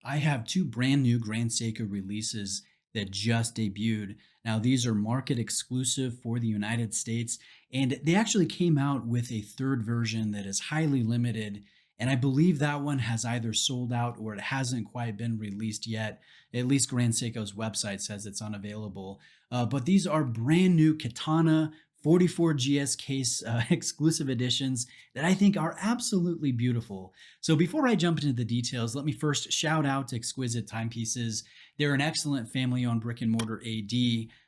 I have two brand new Grand Seiko releases that just debuted. Now, these are market exclusive for the United States, and they actually came out with a third version that is highly limited. And I believe that one has either sold out or it hasn't quite been released yet. At least Grand Seiko's website says it's unavailable. But these are brand new Katana 44GS case exclusive editions that I think are absolutely beautiful. So before I jump into the details, let me first shout out to Exquisite Timepieces. They're an excellent family-owned brick-and-mortar AD.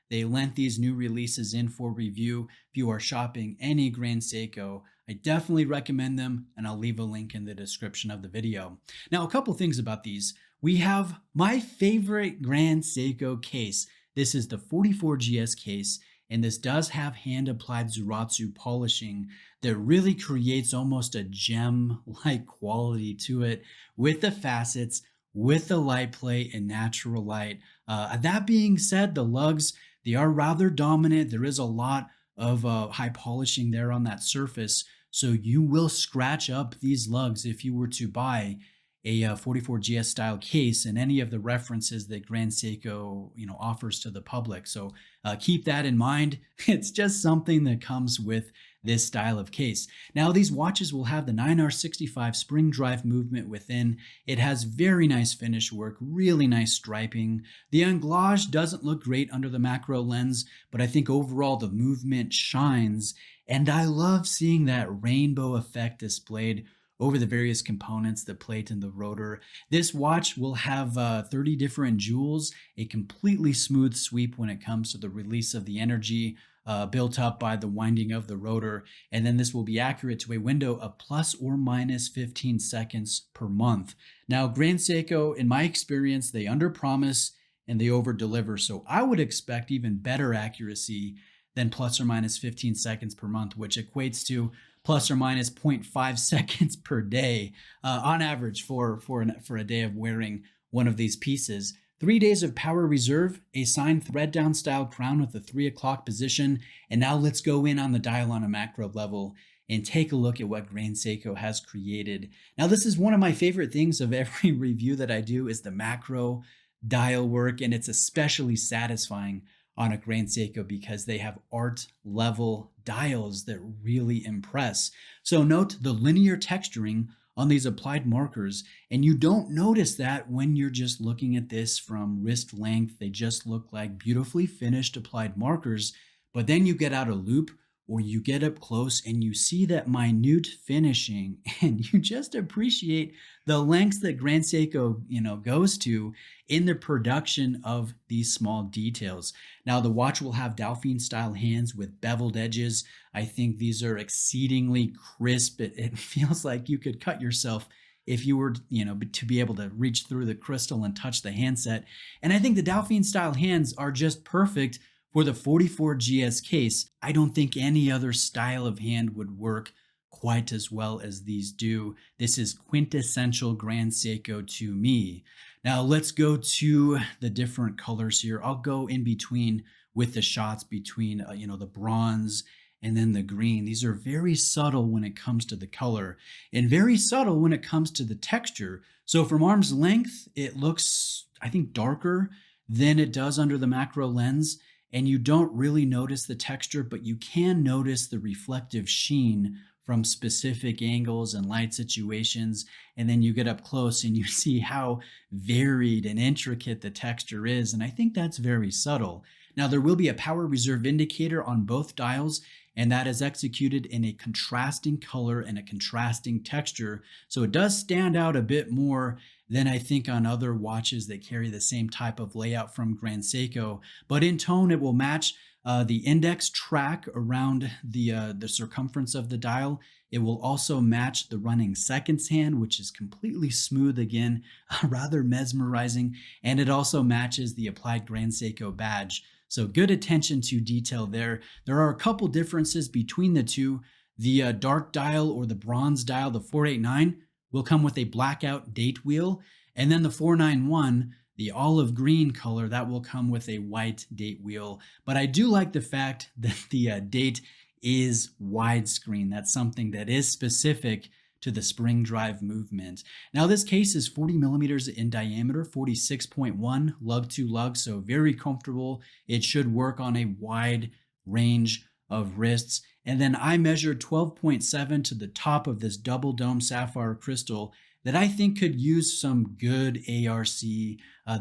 They lent these new releases in for review. If you are shopping any Grand Seiko, I definitely recommend them, and I'll leave a link in the description of the video. Now, a couple things about these. We have my favorite Grand Seiko case. This is the 44GS case, and this does have hand-applied Zuratsu polishing that really creates almost a gem-like quality to it with the facets, with the light play and natural light. That being said, the lugs, they are rather dominant. There is a lot of high polishing there on that surface, so you will scratch up these lugs if you were to buy a 44GS style case and any of the references that Grand Seiko offers to the public. So keep that in mind. It's just something that comes with this style of case. Now, these watches will have the 9R65 spring drive movement within. It has very nice finish work, really nice striping. The anglage doesn't look great under the macro lens, but I think overall the movement shines. And I love seeing that rainbow effect displayed over the various components, the plate and the rotor. This watch will have 30 different jewels, a completely smooth sweep when it comes to the release of the energy built up by the winding of the rotor. And then this will be accurate to a window of plus or minus 15 seconds per month. Now, Grand Seiko, in my experience, they underpromise and they overdeliver. So I would expect even better accuracy than plus or minus 15 seconds per month, which equates to plus or minus 0.5 seconds per day on average for a day of wearing one of these pieces. 3 days of power reserve, a signed thread down style crown with a 3 o'clock position. And now let's go in on the dial on a macro level and take a look at what Grand Seiko has created. Now, this is one of my favorite things of every review that I do is the macro dial work, and it's especially satisfying on a Grand Seiko because they have art level dials that really impress. So note the linear texturing on these applied markers, and you don't notice that when you're just looking at this from wrist length. They just look like beautifully finished applied markers, but then you get out a loop or you get up close and you see that minute finishing and you just appreciate the lengths that Grand Seiko, goes to in the production of these small details. Now, the watch will have Delphine style hands with beveled edges. I think these are exceedingly crisp. It feels like you could cut yourself if you were, to be able to reach through the crystal and touch the handset. And I think the Delphine style hands are just perfect for the 44GS case. I don't think any other style of hand would work quite as well as these do. This is quintessential Grand Seiko to me. Now let's go to the different colors here. I'll go in between with the shots between, the bronze and then the green. These are very subtle when it comes to the color and very subtle when it comes to the texture. So from arm's length, it looks, I think, darker than it does under the macro lens. And you don't really notice the texture, but you can notice the reflective sheen from specific angles and light situations. And then you get up close and you see how varied and intricate the texture is. And I think that's very subtle. Now, there will be a power reserve indicator on both dials, and that is executed in a contrasting color and a contrasting texture. So it does stand out a bit more than I think on other watches that carry the same type of layout from Grand Seiko. But in tone, it will match the index track around the circumference of the dial. It will also match the running seconds hand, which is completely smooth again, rather mesmerizing. And it also matches the applied Grand Seiko badge. So good attention to detail there. There are a couple differences between the two. The dark dial or the bronze dial, the 489, will come with a blackout date wheel. And then the 491, the olive green color, that will come with a white date wheel. But I do like the fact that the date is widescreen. That's something that is specific to the spring drive movement. Now, this case is 40 millimeters in diameter, 46.1 lug to lug, so very comfortable. It should work on a wide range of wrists. And then I measured 12.7 to the top of this double dome sapphire crystal that I think could use some good ARC.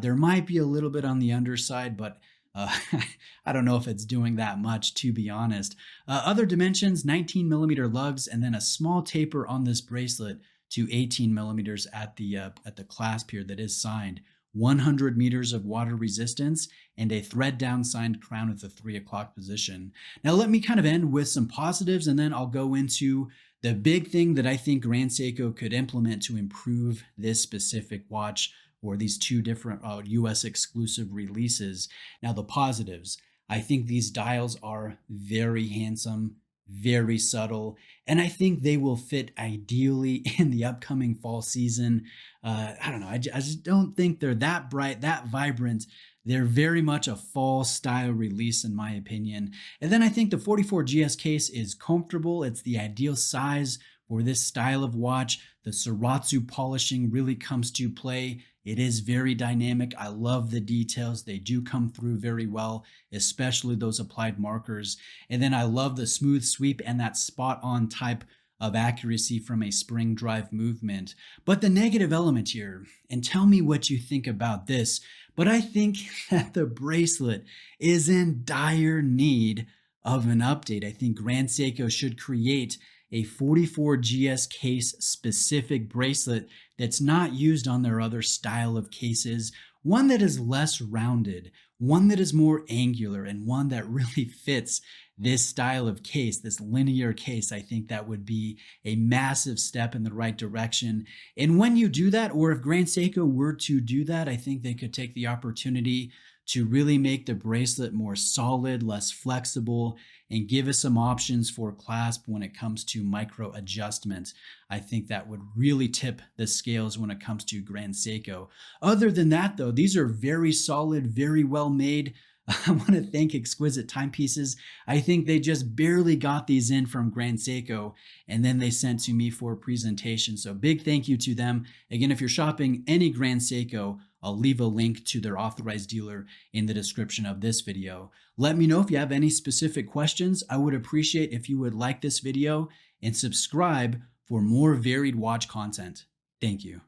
There might be a little bit on the underside, but I don't know if it's doing that much, to be honest. Other dimensions, 19 millimeter lugs, and then a small taper on this bracelet to 18 millimeters at the clasp here that is signed. 100 meters of water resistance and a thread down signed crown at the 3 o'clock position. Now let me kind of end with some positives, and then I'll go into the big thing that I think Grand Seiko could implement to improve this specific watch, or these two different US exclusive releases. Now, the positives, I think these dials are very handsome, very subtle, and I think they will fit ideally in the upcoming fall season. I don't know, I just don't think they're that bright, that vibrant. They're very much a fall style release, in my opinion. And then I think the 44GS case is comfortable. It's the ideal size for this style of watch. The Soratsu polishing really comes to play. It is very dynamic. I love the details. They do come through very well, especially those applied markers. And then I love the smooth sweep and that spot on type of accuracy from a spring drive movement. But the negative element here, and tell me what you think about this, but I think that the bracelet is in dire need of an update. I think Grand Seiko should create a 44GS case specific bracelet that's not used on their other style of cases, one that is less rounded, one that is more angular, and one that really fits this style of case, this linear case. I think that would be a massive step in the right direction. And when you do that, or if Grand Seiko were to do that, I think they could take the opportunity to really make the bracelet more solid, less flexible, and give us some options for clasp when it comes to micro adjustments. I think that would really tip the scales when it comes to Grand Seiko. Other than that, though, these are very solid, very well made. I want to thank Exquisite Timepieces. I think they just barely got these in from Grand Seiko, and then they sent to me for a presentation. So big thank you to them. Again, if you're shopping any Grand Seiko, I'll leave a link to their authorized dealer in the description of this video. Let me know if you have any specific questions. I would appreciate if you would like this video and subscribe for more varied watch content. Thank you.